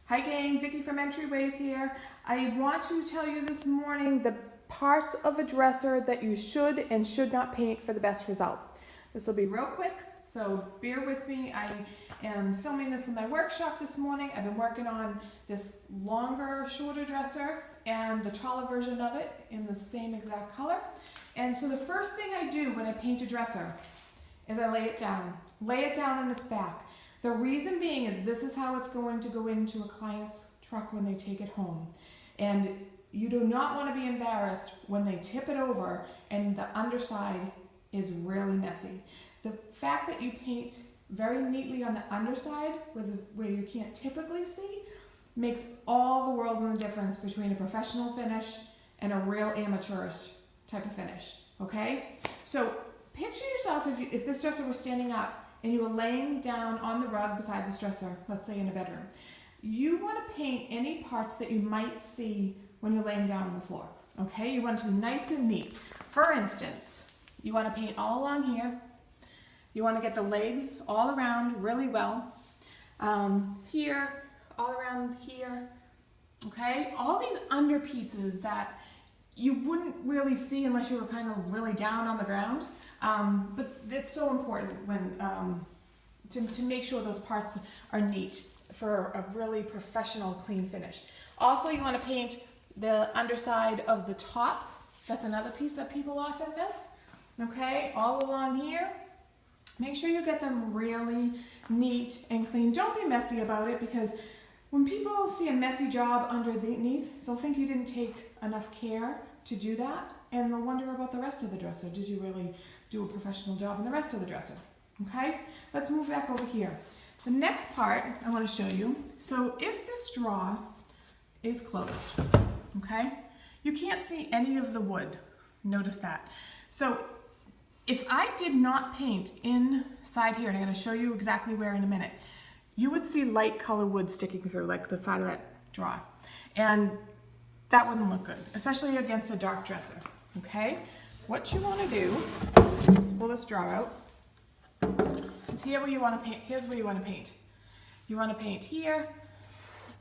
Hi gang, Vicki from ENTRI here. I want to tell you this morning the parts of a dresser that you should and should not paint for the best results. This will be real quick, so bear with me. I am filming this in my workshop this morning. I've been working on this longer, shorter dresser and the taller version of it in the same exact color. And so the first thing I do when I paint a dresser is I lay it down on its back. The reason being is this is how it's going to go into a client's truck when they take it home. And you do not want to be embarrassed when they tip it over and the underside is really messy. The fact that you paint very neatly on the underside where you can't typically see makes all the world of the difference between a professional finish and a real amateurish type of finish, okay? So picture yourself if this dresser was standing up and you were laying down on the rug beside this dresser, let's say in a bedroom. You want to paint any parts that you might see when you're laying down on the floor, okay? You want it to be nice and neat. For instance, you want to paint all along here. You want to get the legs all around really well. Here, all around here, okay? All these under pieces that you wouldn't really see unless you were kind of really down on the ground. But it's so important when to make sure those parts are neat for a really professional, clean finish. Also, you want to paint the underside of the top. That's another piece that people often miss. Okay, all along here. Make sure you get them really neat and clean. Don't be messy about it, because when people see a messy job underneath, they'll think you didn't take enough care to do that, and they'll wonder about the rest of the dresser. Did you really do a professional job in the rest of the dresser? Okay, let's move back over here. The next part I want to show you, so if this drawer is closed, okay, you can't see any of the wood. Notice that. So if I did not paint inside here, and I'm going to show you exactly where in a minute, you would see light color wood sticking through, like the side of that drawer. And that wouldn't look good, especially against a dark dresser, okay? What you want to do, let's pull this drawer out, is here where you want to paint. Here's where you want to paint. You want to paint here,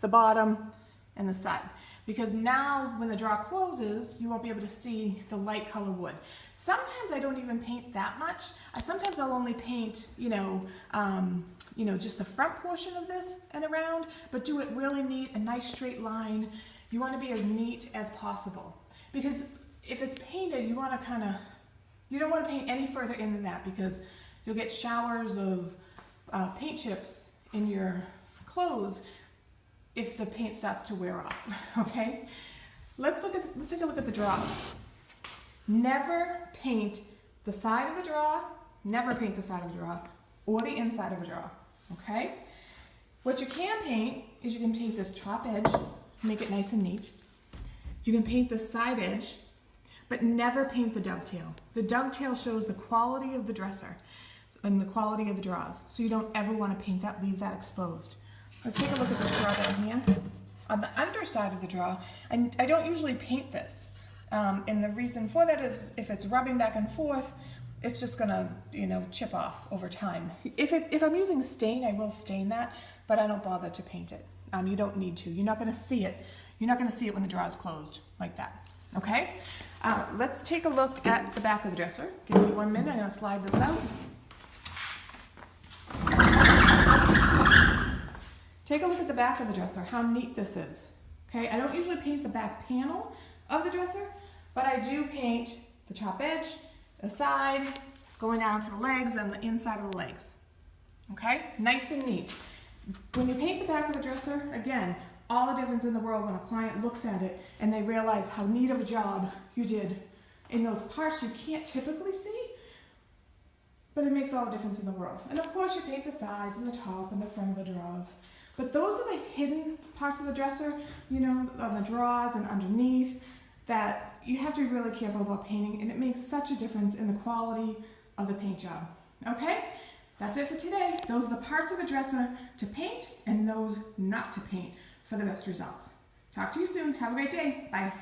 the bottom, and the side. Because now when the drawer closes, you won't be able to see the light color wood. Sometimes I don't even paint that much. Sometimes I'll only paint, just the front portion of this and around, but do it really neat, a nice straight line. You want to be as neat as possible. Because if it's painted, you don't want to paint any further in than that, because you'll get showers of paint chips in your clothes if the paint starts to wear off, okay? Let's take a look at the drawers. Never paint the side of the drawer, never paint the side of the drawer, or the inside of a drawer, okay? What you can paint is you can paint this top edge, make it nice and neat. You can paint the side edge, but never paint the dovetail. The dovetail shows the quality of the dresser and the quality of the drawers, so you don't ever want to paint that, leave that exposed. Let's take a look at this drawer down here. On the underside of the drawer, and I don't usually paint this, and the reason for that is if it's rubbing back and forth, it's just gonna, chip off over time. If I'm using stain, I will stain that, but I don't bother to paint it. You don't need to. You're not gonna see it. You're not gonna see it when the drawer is closed like that. Okay? Let's take a look at the back of the dresser. Give me 1 minute. I'm gonna slide this out. Take a look at the back of the dresser, how neat this is. Okay, I don't usually paint the back panel of the dresser, but I do paint the top edge, the side, going down to the legs, and the inside of the legs. Okay, nice and neat. When you paint the back of the dresser, again, all the difference in the world when a client looks at it and they realize how neat of a job you did in those parts you can't typically see, but it makes all the difference in the world. And of course you paint the sides and the top and the front of the drawers. But those are the hidden parts of the dresser, on the drawers and underneath, that you have to be really careful about painting, and it makes such a difference in the quality of the paint job. Okay? That's it for today. Those are the parts of a dresser to paint and those not to paint for the best results. Talk to you soon. Have a great day. Bye.